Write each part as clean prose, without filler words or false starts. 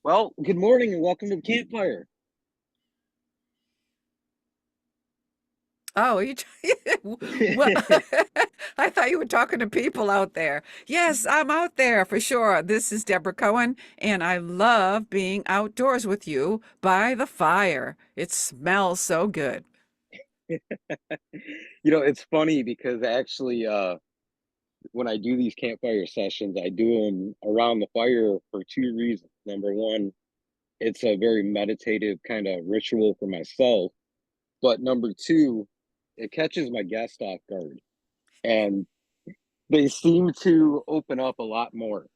Well, good morning and welcome to Campfire. Oh, well, I thought you were talking to people out there. Yes, I'm out there for sure. This is Debra Cohen, and I love being outdoors with you by the fire. It smells so good. It's funny because actually, when I do these campfire sessions, I do them around the fire for two reasons. Number one, it's a very meditative kind of ritual for myself. But number two, it catches my guests off guard and they seem to open up a lot more,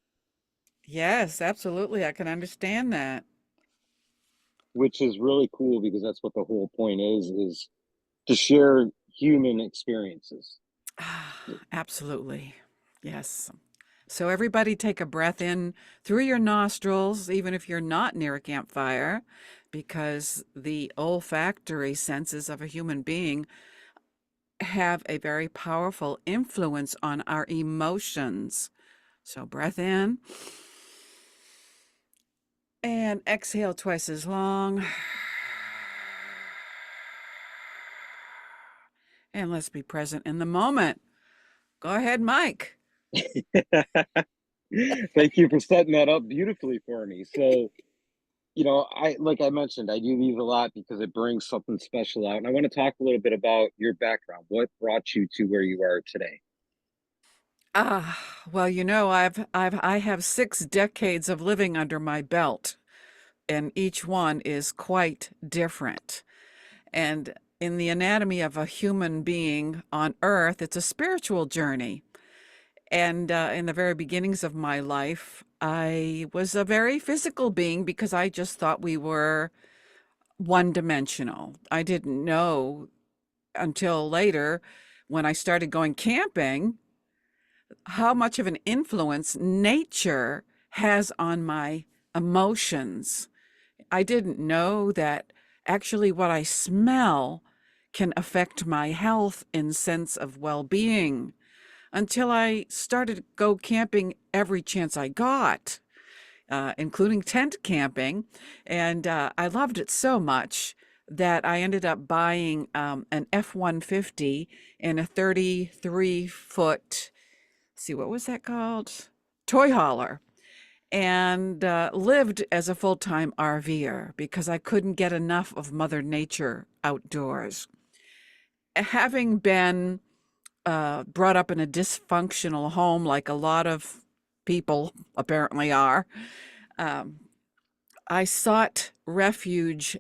Yes, absolutely. I can understand that. which is really cool because that's what the whole point is to share human experiences. Absolutely. Yes. So everybody take a breath in through your nostrils, even if you're not near a campfire, because the olfactory senses of a human being have a very powerful influence on our emotions. So breath in and exhale twice as long. And let's be present in the moment. Go ahead, Mike. Thank you for setting that up beautifully for me. So, I like I mentioned, I do these a lot because it brings something special out. And I want to talk a little bit about your background. What brought you to where you are today? Well, I have 6 decades of living under my belt, and each one is quite different. And in the anatomy of a human being on earth, it's a spiritual journey. And in the very beginnings of my life, I was a very physical being because I just thought we were one dimensional. I didn't know until later when I started going camping how much of an influence nature has on my emotions. I didn't know that actually what I smell can affect my health and sense of well-being until I started to go camping every chance I got, including tent camping. And I loved it so much that I ended up buying an F-150 and a 33-foot, see, what was that called? Toy hauler. And lived as a full-time RVer because I couldn't get enough of Mother Nature outdoors. Having been brought up in a dysfunctional home, like a lot of people apparently are, um, I sought refuge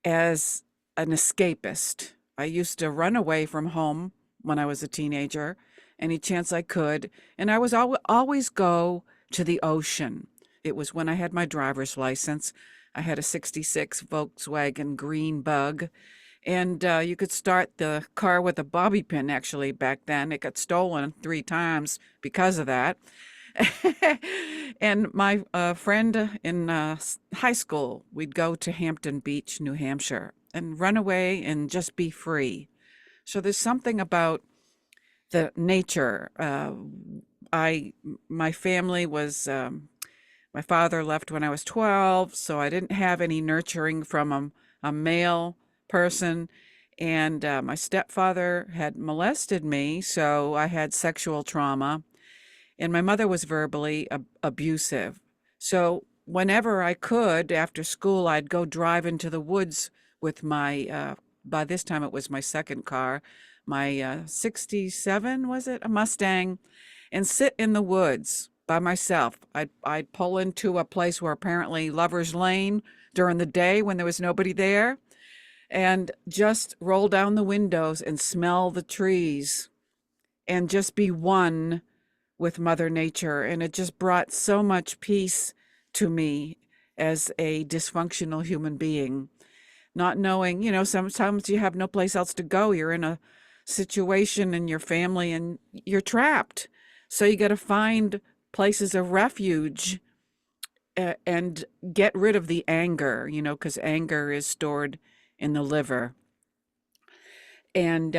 as an escapist. I used to run away from home when I was a teenager, any chance I could, and I was always go to the ocean. It was when I had my driver's license. I had a 66 Volkswagen Green Bug, and you could start the car with a bobby pin actually back then. It got stolen 3 times because of that. And my friend in high school, we'd go to Hampton Beach, New Hampshire, and run away and just be free. So there's something about the nature. I my family was my father left when I was 12, so I didn't have any nurturing from a male person. And my stepfather had molested me, so I had sexual trauma. And my mother was verbally abusive. So whenever I could, after school, I'd go drive into the woods with by this time it was my second car, my 67, was it? A Mustang, and sit in the woods by myself. I'd pull into a place where apparently Lover's Lane during the day when there was nobody there and just roll down the windows and smell the trees and just be one with Mother Nature. And it just brought so much peace to me as a dysfunctional human being, not knowing, sometimes you have no place else to go. You're in a situation in your family and you're trapped. So you got to find places of refuge and get rid of the anger, because anger is stored in the liver. And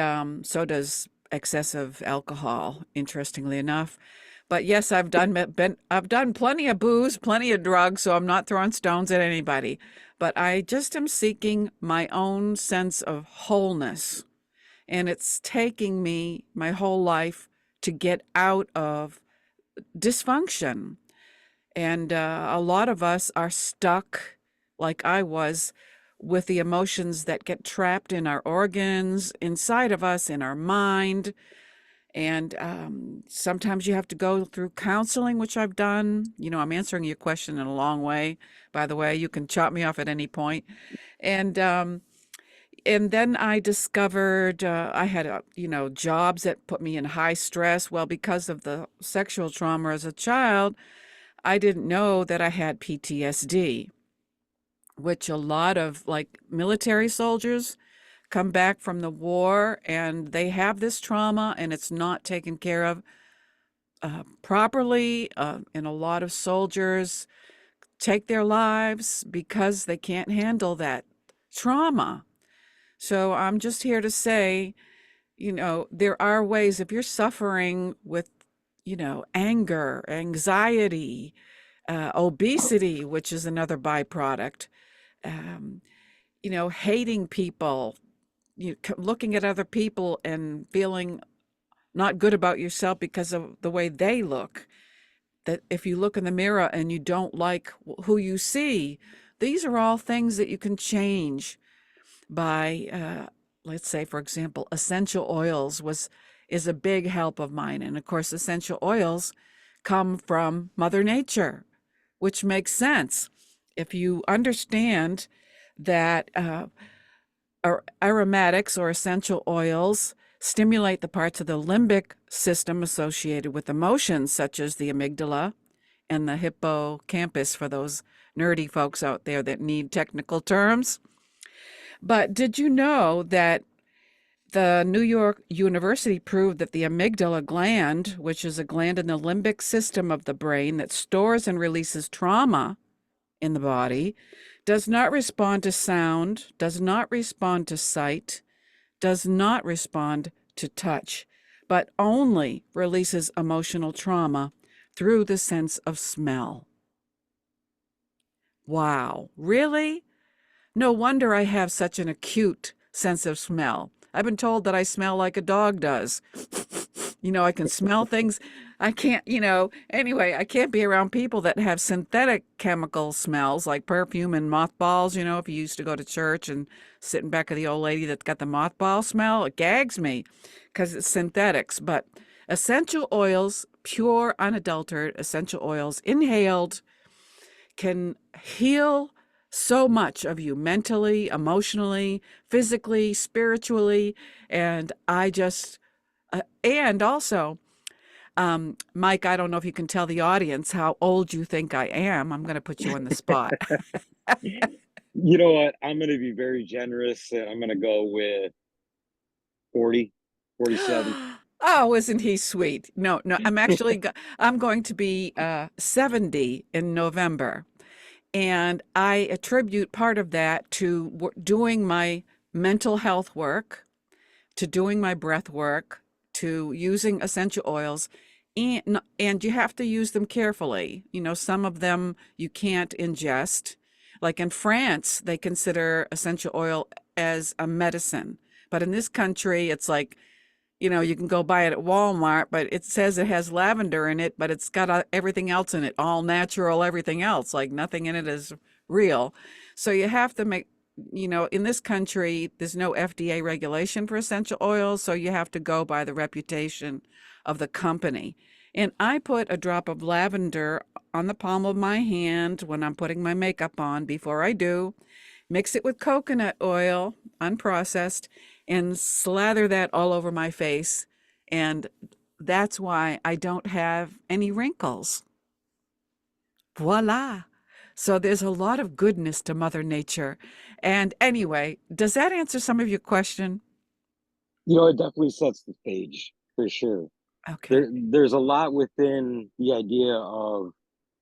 so does excessive alcohol, interestingly enough. But yes, I've done plenty of booze, plenty of drugs, so I'm not throwing stones at anybody. But I just am seeking my own sense of wholeness. And it's taking me my whole life to get out of dysfunction. And a lot of us are stuck, like I was, with the emotions that get trapped in our organs, inside of us, in our mind. And sometimes you have to go through counseling, which I've done. You know, I'm answering your question in a long way. By the way, you can chop me off at any point. And then I discovered I had, jobs that put me in high stress. Well, because of the sexual trauma as a child, I didn't know that I had PTSD, which a lot of like military soldiers come back from the war and they have this trauma and it's not taken care of properly. And a lot of soldiers take their lives because they can't handle that trauma. So I'm just here to say, there are ways if you're suffering with, anger, anxiety, obesity, which is another byproduct, um, hating people, looking at other people and feeling not good about yourself because of the way they look. That if you look in the mirror and you don't like who you see, these are all things that you can change by, let's say, for example, essential oils is a big help of mine. And of course, essential oils come from Mother Nature, which makes sense. If you understand that aromatics or essential oils stimulate the parts of the limbic system associated with emotions, such as the amygdala and the hippocampus, for those nerdy folks out there that need technical terms. But did you know that the New York University proved that the amygdala gland, which is a gland in the limbic system of the brain that stores and releases trauma in the body, does not respond to sound, does not respond to sight, does not respond to touch, but only releases emotional trauma through the sense of smell? Wow, really? No wonder I have such an acute sense of smell. I've been told that I smell like a dog does. I can smell things. I can't, anyway, I can't be around people that have synthetic chemical smells like perfume and mothballs. If you used to go to church and sit in back of the old lady that's got the mothball smell, it gags me because it's synthetics. But essential oils, pure, unadulterated essential oils, inhaled, can heal so much of you mentally, emotionally, physically, spiritually. And and also, Mike, I don't know if you can tell the audience how old you think I am. I'm going to put you on the spot. You know what? I'm going to be very generous and I'm going to go with 40, 47. Oh, isn't he sweet? No, no, I'm going to be 70 in November. And I attribute part of that to doing my mental health work, to doing my breath work, to using essential oils. And you have to use them carefully. Some of them you can't ingest. Like in France, they consider essential oil as a medicine. But in this country, it's like, you can go buy it at Walmart, but it says it has lavender in it, but it's got everything else in it, all natural, everything else, like nothing in it is real. So you have to make, in this country, there's no FDA regulation for essential oils, so you have to go by the reputation of the company. And I put a drop of lavender on the palm of my hand when I'm putting my makeup on before I do, mix it with coconut oil, unprocessed, and slather that all over my face. And that's why I don't have any wrinkles. Voila. So there's a lot of goodness to Mother Nature. And anyway, does that answer some of your question? It definitely sets the stage for sure. Okay. There's a lot within the idea of,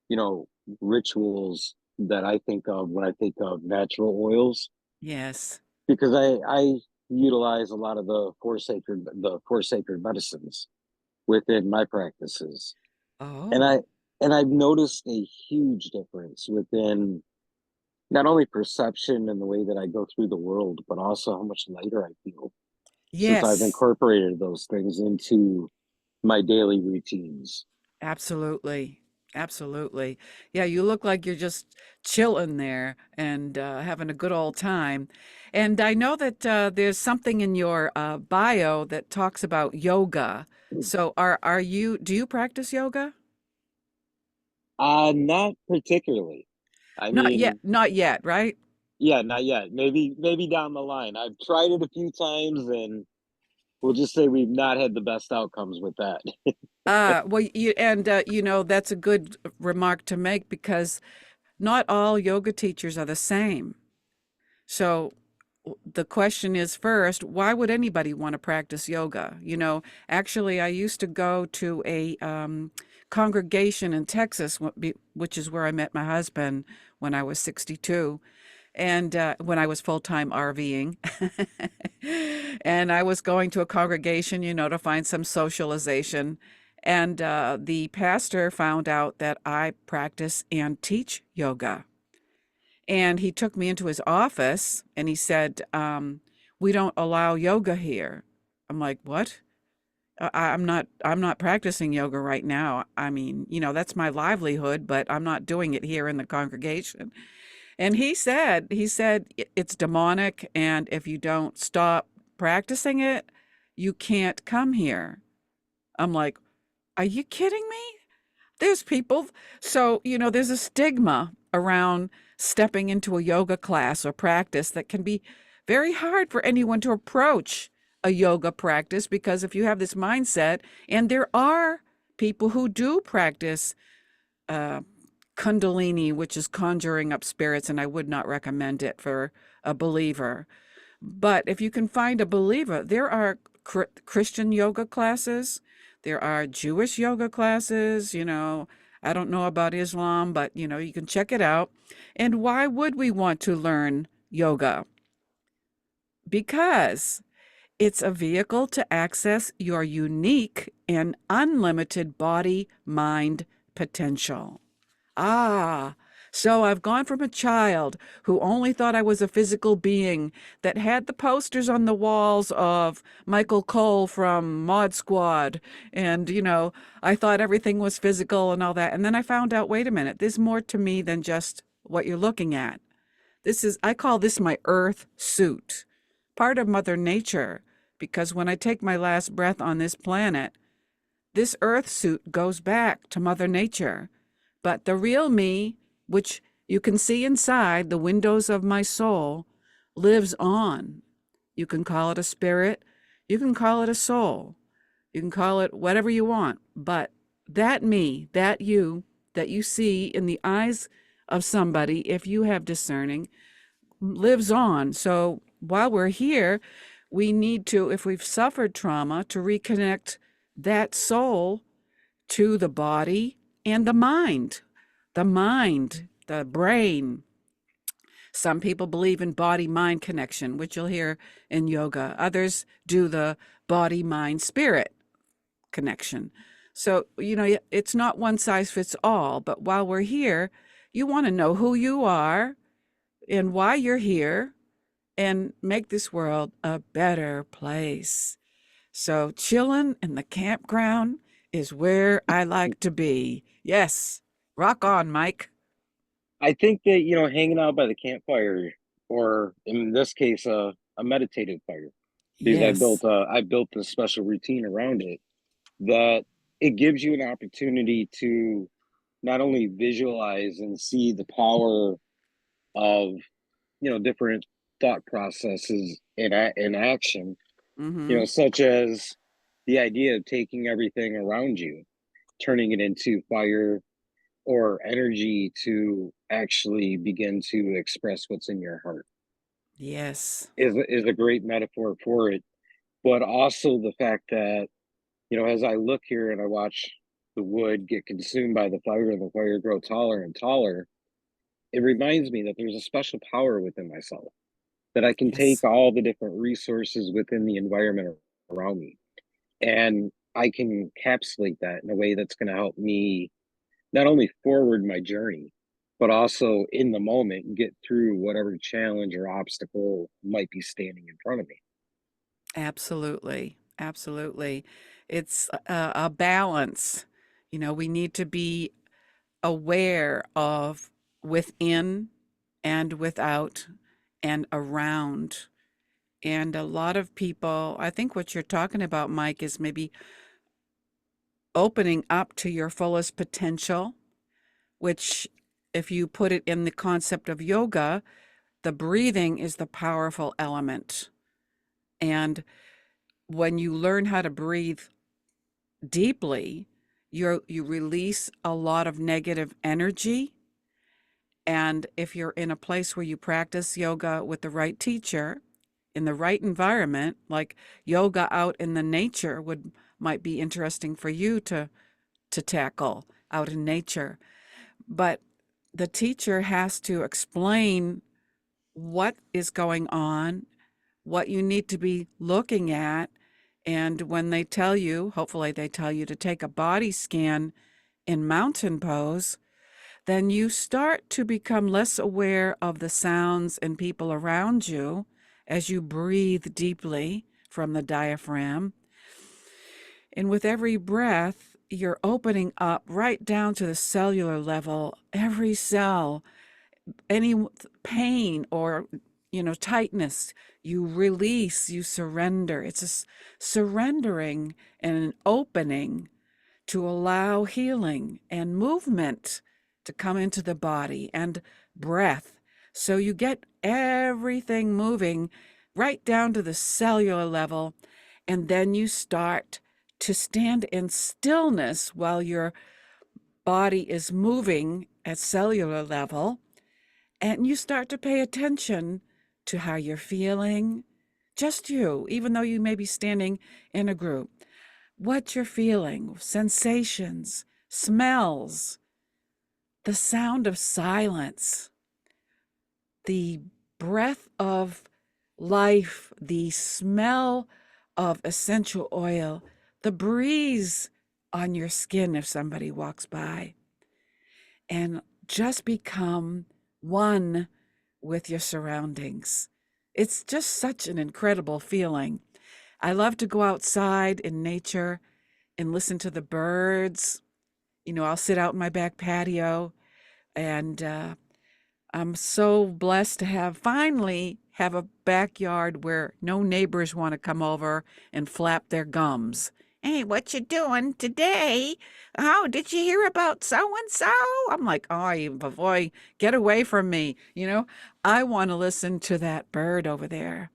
you know, rituals that I think of when I think of natural oils, Yes. because I utilize a lot of the four sacred medicines within my practices. And Oh, I've noticed a huge difference within not only perception and the way that I go through the world, but also how much lighter I feel since I've yes. incorporated those things into my daily routines. Absolutely. Absolutely. Yeah, you look like you're just chilling there and having a good old time. And I know that there's something in your bio that talks about yoga. So are you do you practice yoga? Not particularly. I Not yet, mean, not yet, right? yeah, not yet. Maybe down the line. I've tried it a few times and we'll just say we've not had the best outcomes with that. Well, you know, that's a good remark to make because not all yoga teachers are the same. So the question is first, why would anybody want to practice yoga? You know, actually, I used to go to a congregation in Texas, which is where I met my husband when I was 62, and when I was full time RVing. And I was going to a congregation, you know, to find some socialization. And the pastor found out that I practice and teach yoga. And he took me into his office and he said, "We don't allow yoga here." I'm like, "What?" I'm not practicing yoga right now. I mean, you know, that's my livelihood, but I'm not doing it here in the congregation. And he said it's demonic, and if you don't stop practicing it, you can't come here. I'm like, "Are you kidding me?" There's people, so, you know, there's a stigma around stepping into a yoga class or practice that can be very hard for anyone to approach a yoga practice because if you have this mindset, and there are people who do practice uh, Kundalini, which is conjuring up spirits, and I would not recommend it for a believer. But if you can find a believer, there are Christian yoga classes, there are Jewish yoga classes, you know. I don't know about Islam, but you know, you can check it out. And why would we want to learn yoga? Because it's a vehicle to access your unique and unlimited body mind potential. Ah, so I've gone from a child who only thought I was a physical being that had the posters on the walls of Michael Cole from Mod Squad. And, you know, I thought everything was physical and all that. And then I found out, wait a minute, there's more to me than just what you're looking at. I call this my earth suit, part of Mother Nature, because when I take my last breath on this planet, this earth suit goes back to Mother Nature. But the real me, which you can see inside the windows of my soul, lives on. You can call it a spirit, you can call it a soul, you can call it whatever you want. But that me, that you see in the eyes of somebody, if you have discerning, lives on. So while we're here, we need to, if we've suffered trauma, to reconnect that soul to the body and the mind. The mind, the brain. Some people believe in body mind connection, which you'll hear in yoga. Others do the body mind spirit connection. So, you know, it's not one size fits all, but while we're here, you want to know who you are and why you're here and make this world a better place. So, chilling in the campground is where I like to be. Yes. Rock on, Mike. I think that, hanging out by the campfire, or in this case, a meditative fire, because Yes. I built this special routine around it, that it gives you an opportunity to not only visualize and see the power of, different thought processes in action, Mm-hmm. such as the idea of taking everything around you, turning it into fire or energy to actually begin to express what's in your heart Yes. is a great metaphor for it. But also the fact that, as I look here and I watch the wood get consumed by the fire and the fire grow taller and taller, it reminds me that there's a special power within myself, that I can take Yes. all the different resources within the environment around me and I can encapsulate that in a way that's going to help me not only forward my journey, but also in the moment get through whatever challenge or obstacle might be standing in front of me. Absolutely. Absolutely. It's a balance. You know, we need to be aware of within and without and around. And a lot of people, I think what you're talking about, Mike, is maybe opening up to your fullest potential, which, if you put it in the concept of yoga, the breathing is the powerful element. And when you learn how to breathe deeply, you release a lot of negative energy. And if you're in a place where you practice yoga with the right teacher, in the right environment, like yoga out in the nature would might be interesting for you to tackle out in nature. But the teacher has to explain what is going on, what you need to be looking at. And when they tell you, hopefully they tell you to take a body scan in mountain pose, then you start to become less aware of the sounds and people around you as you breathe deeply from the diaphragm. And with every breath, you're opening up right down to the cellular level, every cell, any pain or tightness, you release, you surrender. It's a surrendering and an opening to allow healing and movement to come into the body and breath. So you get everything moving right down to the cellular level, and then you start to stand in stillness while your body is moving at cellular level, and you start to pay attention to how you're feeling, just you, even though you may be standing in a group, what you're feeling, sensations, smells, the sound of silence, the breath of life, the smell of essential oil, the breeze on your skin if somebody walks by, and just become one with your surroundings. It's just such an incredible feeling. I love to go outside in nature and listen to the birds. I'll sit out in my back patio, and I'm so blessed to finally have a backyard where no neighbors want to come over and flap their gums. Hey, what you doing today? Oh, did you hear about so and so? I'm like, oh, boy, get away from me. I want to listen to that bird over there.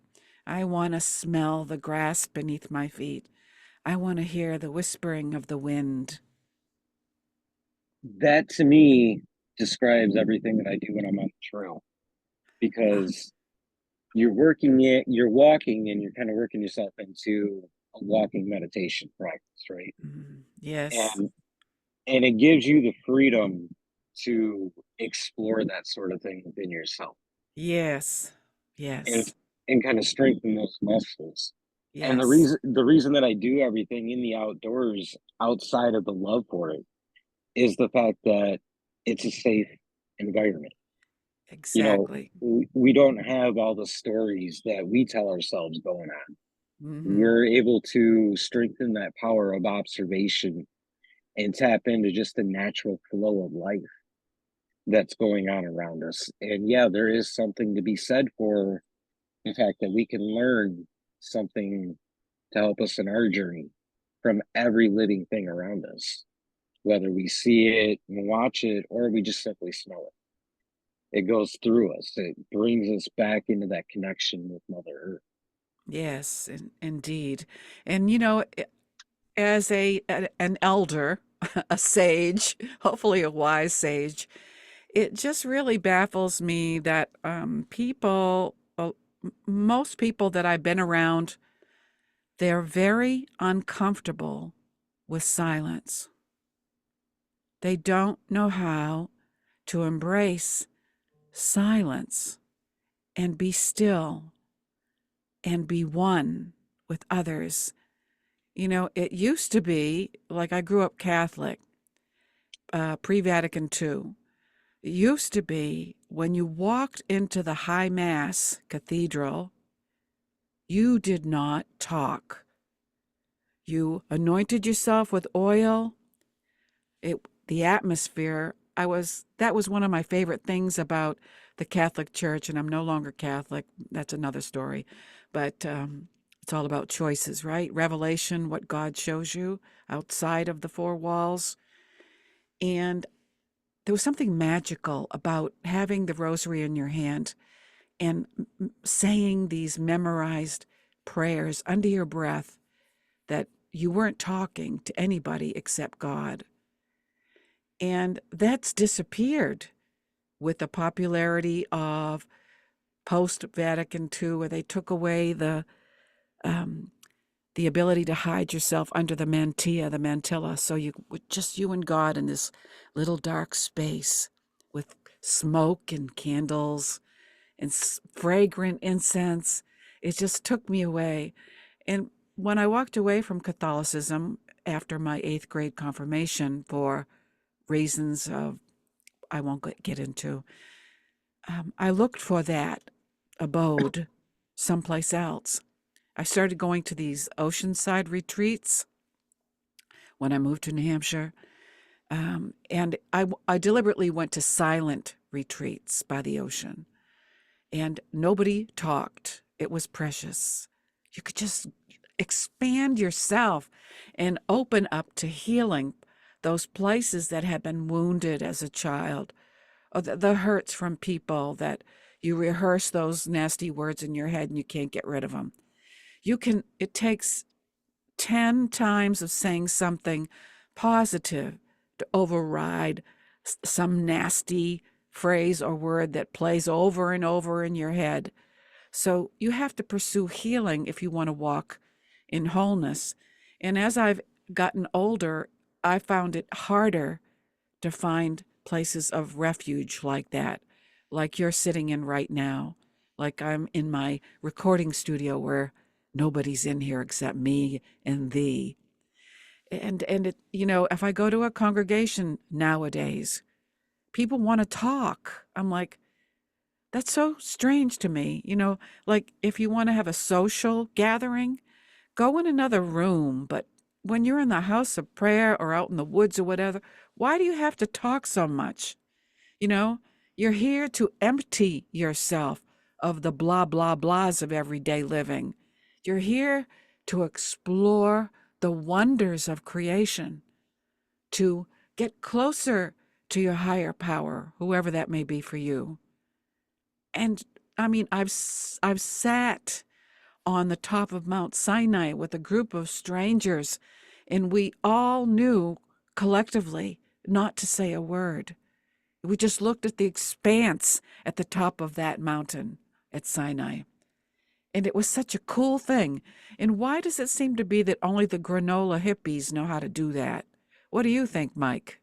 I want to smell the grass beneath my feet. I want to hear the whispering of the wind. That to me describes everything that I do when I'm on the trail Ah, because you're walking and you're kind of working yourself into a walking meditation practice, right? yes, And it gives you the freedom to explore that sort of thing within yourself yes, and yes, kind of strengthen those muscles. And yes, the reason that I do everything in the outdoors outside of the love for it is the fact that it's a safe environment. You know, exactly. we don't have all the stories that we tell ourselves going on. Hmm. We're able to strengthen that power of observation and tap into just the natural flow of life that's going on around us. And yeah, there is something to be said for the fact that we can learn something to help us in our journey from every living thing around us, whether we see it and watch it or we just simply smell it. It goes through us, it brings us back into that connection with Mother Earth. Yes, indeed. And as an elder, a sage, hopefully a wise sage, it just really baffles me that most people that I've been around, they're very uncomfortable with silence. They don't know how to embrace silence and be still and be one with others It used to be like I grew up Catholic, pre-Vatican II. It used to be when you walked into the High Mass cathedral, you did not talk. You anointed yourself with oil. The atmosphere, that was one of my favorite things about the Catholic Church, and I'm no longer Catholic. That's another story. But it's all about choices, right? Revelation, what God shows you outside of the four walls. And there was something magical about having the rosary in your hand and saying these memorized prayers under your breath that you weren't talking to anybody except God. And that's disappeared with the popularity of post Vatican II, where they took away um, the ability to hide yourself under the mantilla, so just you and God in this little dark space with smoke and candles and fragrant incense. It just took me away. And when I walked away from Catholicism after my 8th grade confirmation for reasons of I won't get into, I looked for that abode someplace else. I started going to these oceanside retreats when I moved to New Hampshire. And I deliberately went to silent retreats by the ocean, and nobody talked. It was precious. You could just expand yourself and open up to healing those places that had been wounded as a child, or the hurts from people that you rehearse those nasty words in your head and you can't get rid of them. It takes 10 times of saying something positive to override some nasty phrase or word that plays over and over in your head. So you have to pursue healing if you want to walk in wholeness. And as I've gotten older, I found it harder to find places of refuge like that, like you're sitting in right now, like I'm in my recording studio where nobody's in here except me and thee. And if I go to a congregation nowadays, people want to talk. I'm like, that's so strange to me. Like if you want to have a social gathering, go in another room. But when you're in the house of prayer or out in the woods or whatever, why do you have to talk so much? You know, you're here to empty yourself of the blah, blah, blahs of everyday living. You're here to explore the wonders of creation, to get closer to your higher power, whoever that may be for you. And I mean, I've sat on the top of Mount Sinai with a group of strangers, and we all knew collectively not to say a word. We just looked at the expanse at the top of that mountain at Sinai. And it was such a cool thing. And why does it seem to be that only the granola hippies know how to do that? What do you think, Mike?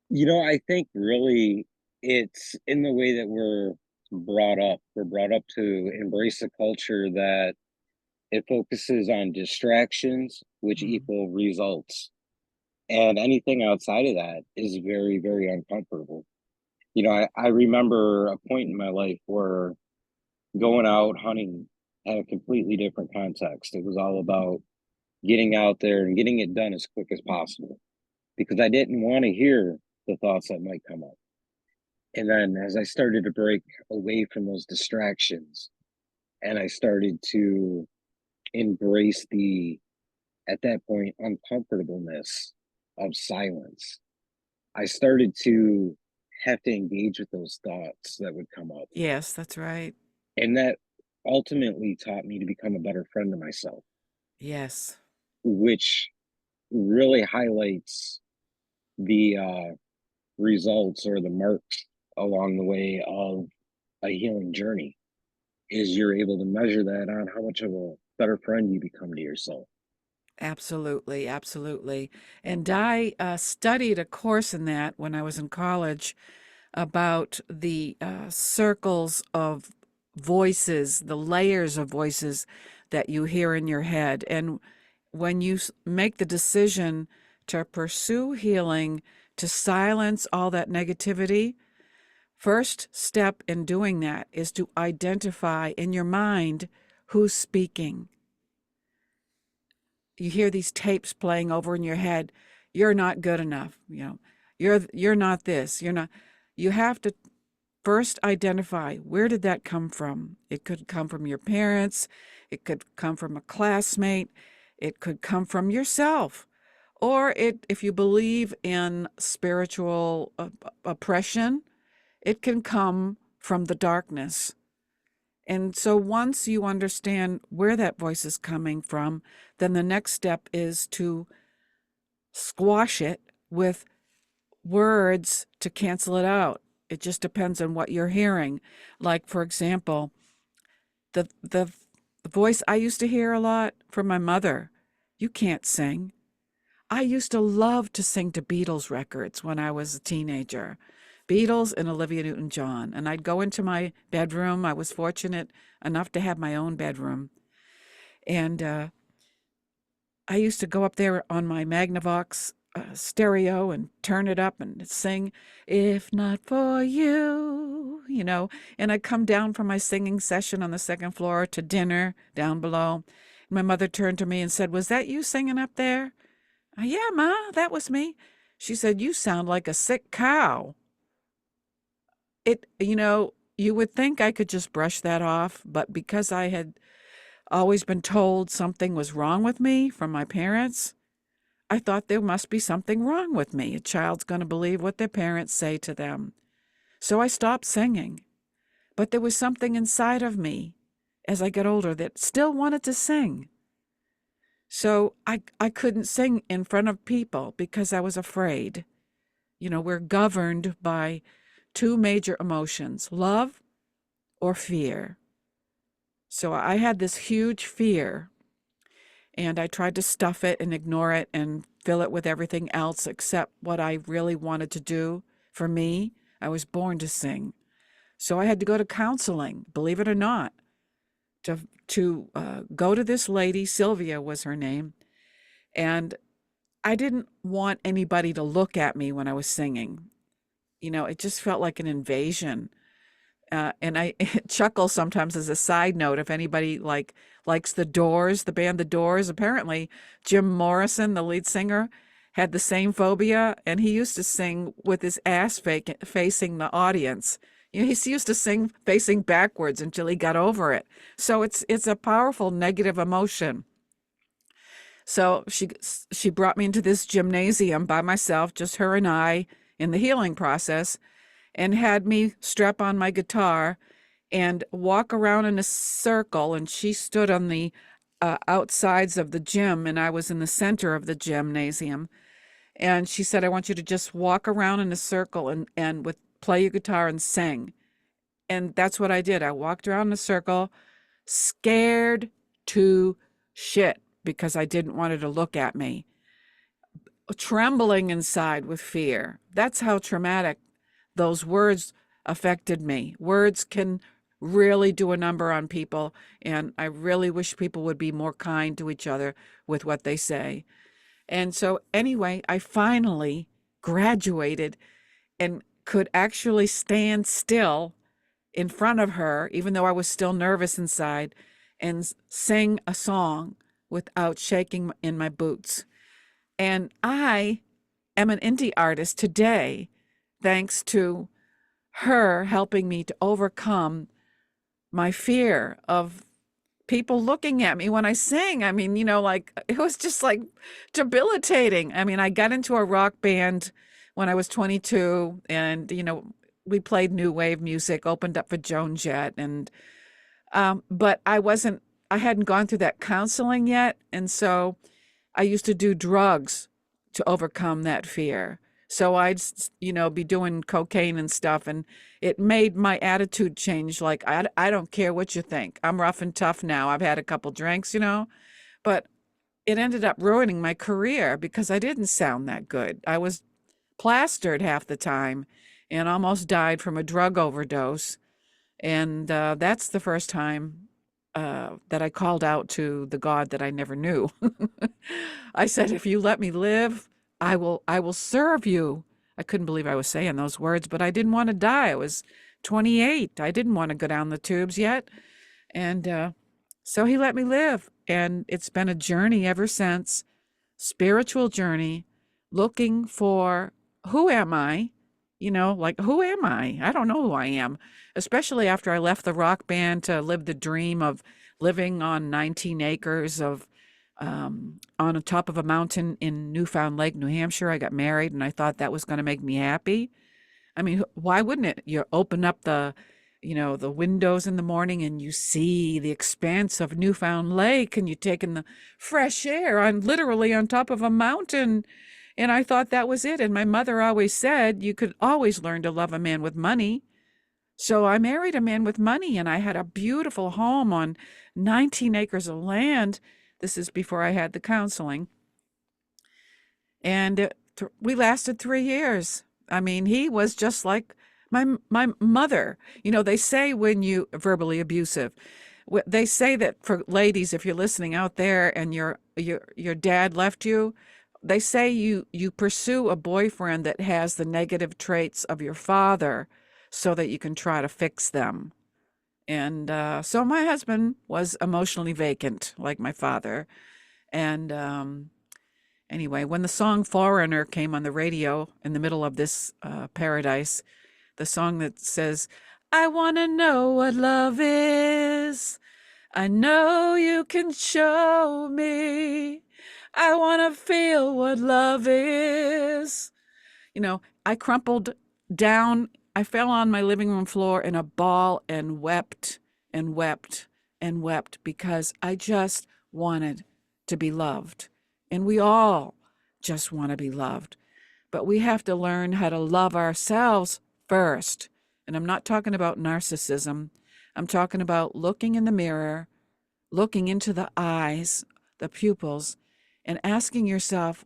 I think really it's in the way that we're brought up. We're brought up to embrace a culture that it focuses on distractions, which Mm. equal results. And anything outside of that is very, very uncomfortable. I remember a point in my life where going out hunting had a completely different context. It was all about getting out there and getting it done as quick as possible because I didn't want to hear the thoughts that might come up. And then as I started to break away from those distractions and I started to embrace at that point, uncomfortableness of silence, I started to have to engage with those thoughts that would come up. Yes, that's right. And that ultimately taught me to become a better friend to myself, Yes, which really highlights the results or the marks along the way of a healing journey is you're able to measure that on how much of a better friend you become to yourself. absolutely. Absolutely. And I studied a course in that when I was in college about the circles of voices, the layers of voices that you hear in your head. And when you make the decision to pursue healing, to silence all that negativity, first step in doing that is to identify in your mind who's speaking. You hear these tapes playing over in your head. You're not good enough. You're not this. You're not. You have to first identify, where did that come from? It could come from your parents. It could come from a classmate. It could come from yourself. Or if you believe in spiritual oppression, it can come from the darkness. And so once you understand where that voice is coming from, then the next step is to squash it with words to cancel it out. It just depends on what you're hearing. Like, for example, the voice I used to hear a lot from my mother, you can't sing. I used to love to sing to Beatles records when I was a teenager. Beatles and Olivia Newton-John. And I'd go into my bedroom. I was fortunate enough to have my own bedroom. And I used to go up there on my Magnavox stereo and turn it up and sing, "If Not For You," and I'd come down from my singing session on the second floor to dinner down below. My mother turned to me and said, "Was that you singing up there?" "Yeah, Ma, that was me." She said, "You sound like a sick cow." You would think I could just brush that off, but because I had always been told something was wrong with me from my parents, I thought there must be something wrong with me. A child's going to believe what their parents say to them. So I stopped singing. But there was something inside of me as I got older that still wanted to sing. So I couldn't sing in front of people because I was afraid. We're governed by two major emotions, love or fear. So I had this huge fear, and I tried to stuff it and ignore it and fill it with everything else except what I really wanted to do. For me, I was born to sing. So I had to go to counseling, believe it or not, to go to this lady. Sylvia was her name. And I didn't want anybody to look at me when I was singing. It just felt like an invasion. And I chuckle sometimes as a side note. If anybody likes the Doors, the band The Doors, apparently Jim Morrison, the lead singer, had the same phobia, and he used to sing with his ass facing the audience. He used to sing facing backwards until he got over it. So it's a powerful negative emotion. So she brought me into this gymnasium by myself, just her and I, in the healing process, and had me strap on my guitar and walk around in a circle. And she stood on the outsides of the gym, and I was in the center of the gymnasium. And she said, "I want you to just walk around in a circle and play your guitar and sing." And that's what I did. I walked around in a circle, scared to shit because I didn't want her to look at me, trembling inside with fear. That's how traumatic those words affected me. Words can really do a number on people, and I really wish people would be more kind to each other with what they say. And so anyway, I finally graduated and could actually stand still in front of her, even though I was still nervous inside, and sing a song without shaking in my boots. And I am an indie artist today, thanks to her helping me to overcome my fear of people looking at me when I sing. I mean, it was just like debilitating. I mean, I got into a rock band when I was 22, and, we played new wave music, opened up for Joan Jett. And, but I hadn't gone through that counseling yet. And so I used to do drugs to overcome that fear. So I'd, be doing cocaine and stuff, and it made my attitude change. Like, I don't care what you think. I'm rough and tough now. I've had a couple drinks, but it ended up ruining my career because I didn't sound that good. I was plastered half the time and almost died from a drug overdose. And that's the first time that I called out to the God that I never knew. I said, if you let me live, I will serve you. I couldn't believe I was saying those words, but I didn't want to die. I was 28. I didn't want to go down the tubes yet. And so he let me live. And it's been a journey ever since, spiritual journey, looking for who am I? Like, who am I? I don't know who I am, especially after I left the rock band to live the dream of living on 19 acres of on the top of a mountain in Newfound Lake, New Hampshire. I got married and I thought that was going to make me happy. I mean, why wouldn't it? You open up the windows in the morning and you see the expanse of Newfound Lake and you take in the fresh air on literally on top of a mountain. And I thought that was it. And my mother always said you could always learn to love a man with money. So I married a man with money and I had a beautiful home on 19 acres of land. This is before I had the counseling. And we lasted 3 years. I mean, he was just like my mother. They say when you verbally abusive, they say that for ladies, if you're listening out there and your dad left you, they say you pursue a boyfriend that has the negative traits of your father, so that you can try to fix them. And so my husband was emotionally vacant, like my father. And anyway, when the song Foreigner came on the radio in the middle of this paradise, the song that says, I want to know what love is. I know you can show me. I want to feel what love is. I crumpled down. I fell on my living room floor in a ball and wept and wept and wept because I just wanted to be loved. And we all just want to be loved. But we have to learn how to love ourselves first. And I'm not talking about narcissism. I'm talking about looking in the mirror, looking into the eyes, the pupils, and asking yourself,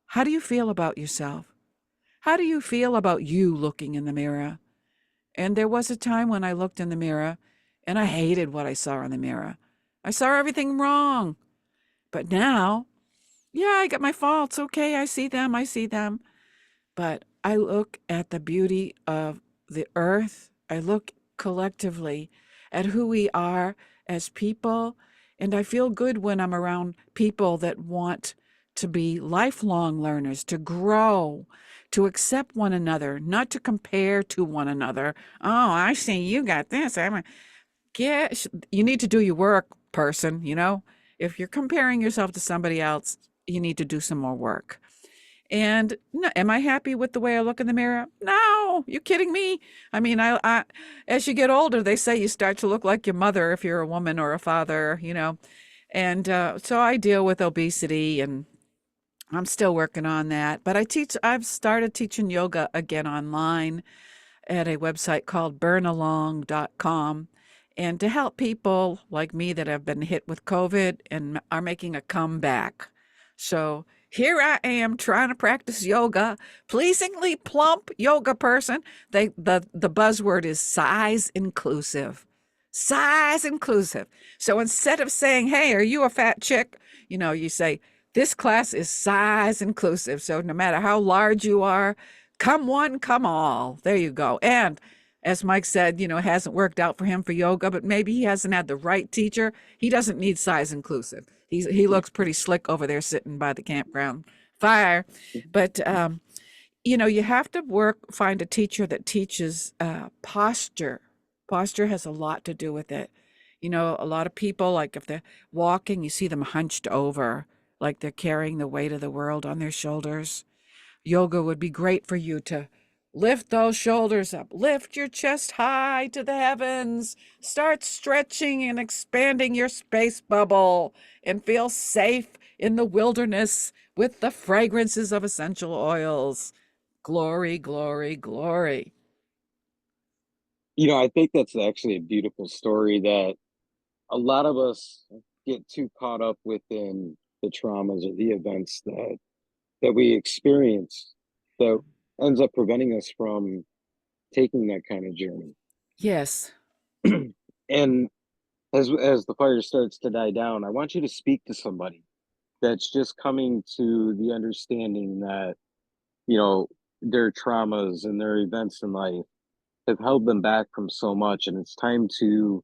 how do you feel about yourself? How do you feel about you looking in the mirror? And there was a time when I looked in the mirror and I hated what I saw in the mirror. I saw everything wrong. But now, yeah, I got my faults. Okay, I see them. I see them. But I look at the beauty of the earth. I look collectively at who we are as people. And I feel good when I'm around people that want to be lifelong learners, to grow, to accept one another, not to compare to one another. Oh, I see you got this. You need to do your work, person. If you're comparing yourself to somebody else, you need to do some more work. And no, am I happy with the way I look in the mirror? No, you kidding me? I mean, as you get older, they say you start to look like your mother if you're a woman or a father. And so I deal with obesity, and I'm still working on that. But I've started teaching yoga again online at a website called burnalong.com, and to help people like me that have been hit with COVID and are making a comeback. So here I am trying to practice yoga, pleasingly plump yoga person. The buzzword is size inclusive. Size inclusive. So instead of saying, hey, are you a fat chick? You say, this class is size inclusive. So no matter how large you are, come one, come all. There you go. And as Mike said, it hasn't worked out for him for yoga, but maybe he hasn't had the right teacher. He doesn't need size inclusive. He looks pretty slick over there sitting by the campground fire. But you have to find a teacher that teaches posture. Posture has a lot to do with it. A lot of people, like if they're walking, you see them hunched over, like they're carrying the weight of the world on their shoulders. Yoga would be great for you to lift those shoulders up, lift your chest high to the heavens, start stretching and expanding your space bubble, and feel safe in the wilderness with the fragrances of essential oils. Glory, glory, glory. I think that's actually a beautiful story that a lot of us get too caught up within the traumas or the events that we experience that ends up preventing us from taking that kind of journey. Yes. And as the fire starts to die down, I want you to speak to somebody that's just coming to the understanding that, you know, their traumas and their events in life have held them back from so much, and it's time to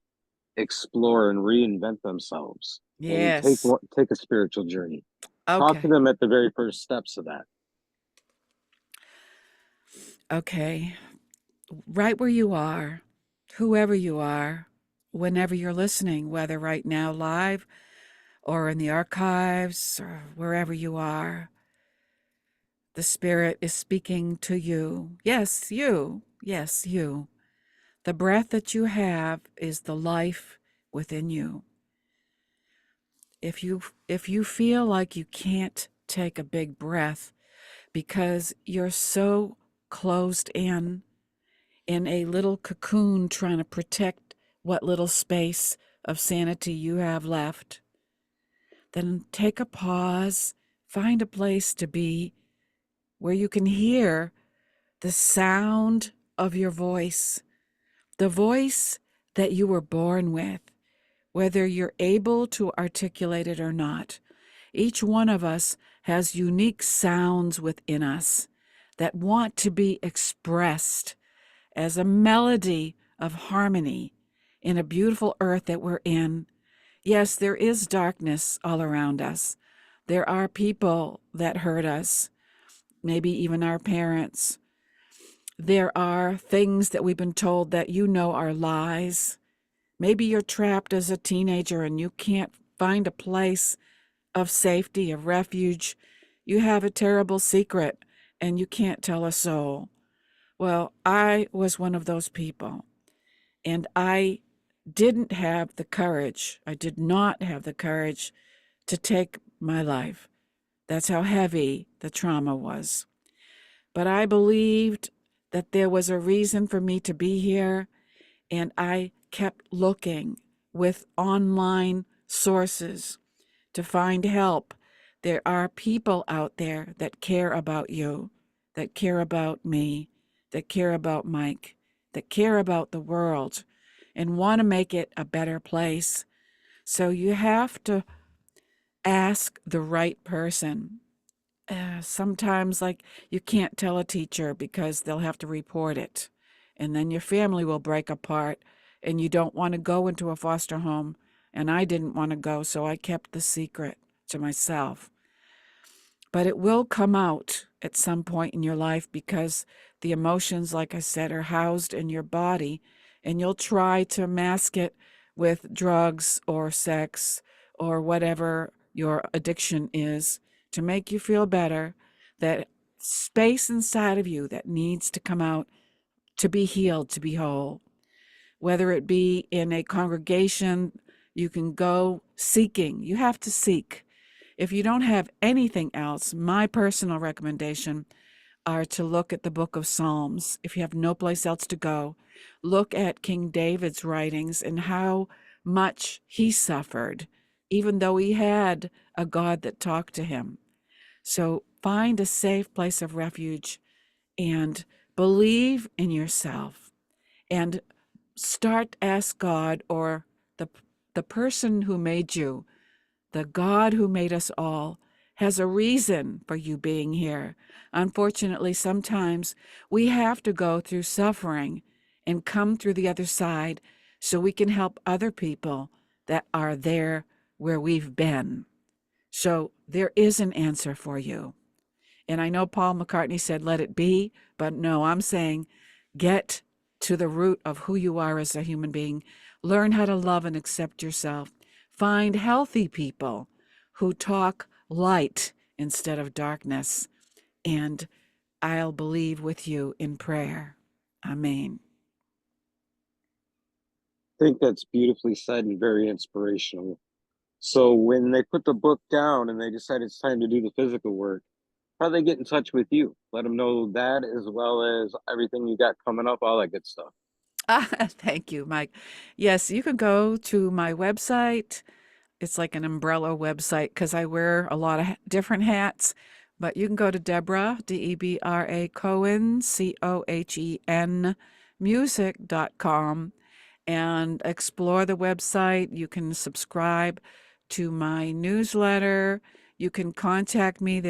explore and reinvent themselves and Yes. take a spiritual journey. Talk to Okay. them at the very first steps of that. Okay. Right where you are, whoever you are, whenever you're listening, whether right now live or in the archives or wherever you are, the Spirit is speaking to you. Yes, you. Yes, you. The breath that you have is the life within you. If you feel like you can't take a big breath because you're so closed in a little cocoon trying to protect what little space of sanity you have left, then take a pause, find a place to be where you can hear the sound of your voice, the voice that you were born with, whether you're able to articulate it or not. Each one of us has unique sounds within us that want to be expressed as a melody of harmony in a beautiful earth that we're in. Yes, there is darkness all around us. There are people that hurt us, maybe even our parents. There are things that we've been told that are lies. Maybe you're trapped as a teenager and you can't find a place of safety, of refuge. You have a terrible secret and you can't tell a soul. Well, I was one of those people, and I didn't have the courage. I did not have the courage to take my life. That's how heavy the trauma was. But I believed that there was a reason for me to be here, and I kept looking with online sources to find help. There are people out there that care about you, that care about me, that care about Mike, that care about the world and want to make it a better place. So you have to ask the right person. Sometimes, like, you can't tell a teacher because they'll have to report it. And then your family will break apart, and you don't want to go into a foster home. And I didn't want to go, so I kept the secret to myself. But it will come out at some point in your life because the emotions, like I said, are housed in your body, and you'll try to mask it with drugs or sex or whatever your addiction is to make you feel better. That space inside of you that needs to come out to be healed, to be whole, whether it be in a congregation, you can go seeking. You have to seek. If you don't have anything else, my personal recommendation are to look at the book of Psalms. If you have no place else to go, look at King David's writings and how much he suffered, even though he had a God that talked to him. So find a safe place of refuge and believe in yourself and start ask God or the the person who made you, the God who made us all, has a reason for you being here. Unfortunately, sometimes we have to go through suffering and come through the other side so we can help other people that are there where we've been. So there is an answer for you. And I know Paul McCartney said, let it be, but no, I'm saying get to the root of who you are as a human being. Learn how to love and accept yourself. Find healthy people who talk light instead of darkness. And I'll believe with you in prayer. Amen. I think that's beautifully said and very inspirational. So when they put the book down and they decide it's time to do the physical work, how do they get in touch with you? Let them know that as well as everything you got coming up, all that good stuff. Thank you, Mike. Yes, you can go to my website. It's like an umbrella website because I wear a lot of different hats. But you can go to Debra, Debra Cohen, Cohen, music.com, and explore the website. You can subscribe to my newsletter. You can contact me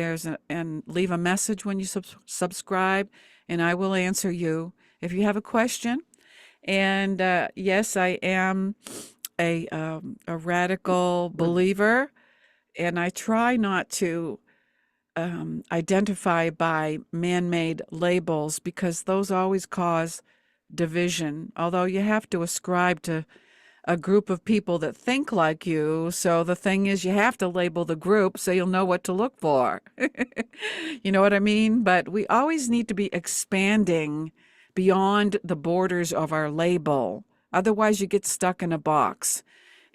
and leave a message when you subscribe, and I will answer you if you have a question. And yes, I am a radical believer, and I try not to identify by man-made labels because those always cause division. Although you have to ascribe to a group of people that think like you. So the thing is, you have to label the group so you'll know what to look for. You know what I mean? But we always need to be expanding beyond the borders of our label. Otherwise, you get stuck in a box.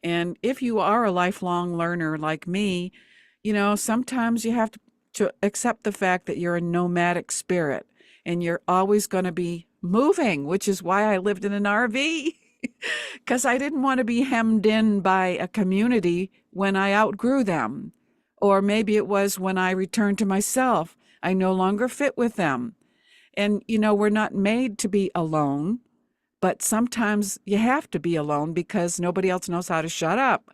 And if you are a lifelong learner like me, sometimes you have to accept the fact that you're a nomadic spirit and you're always going to be moving, which is why I lived in an RV. Because I didn't want to be hemmed in by a community when I outgrew them. Or maybe it was when I returned to myself. I no longer fit with them. And, we're not made to be alone, but sometimes you have to be alone because nobody else knows how to shut up.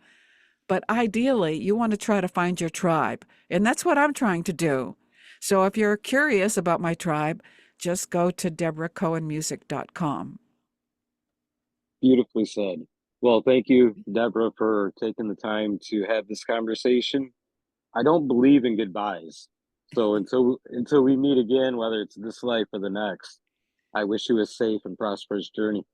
But ideally, you want to try to find your tribe. And that's what I'm trying to do. So if you're curious about my tribe, just go to debracohenmusic.com. Beautifully said. Well, thank you, Deborah, for taking the time to have this conversation. I don't believe in goodbyes. So until we meet again, whether it's this life or the next, I wish you a safe and prosperous journey.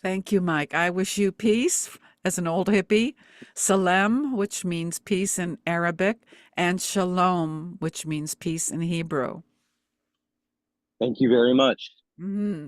Thank you, Mike. I wish you peace as an old hippie, Salem, which means peace in Arabic, and Shalom, which means peace in Hebrew. Thank you very much. Mm-hmm.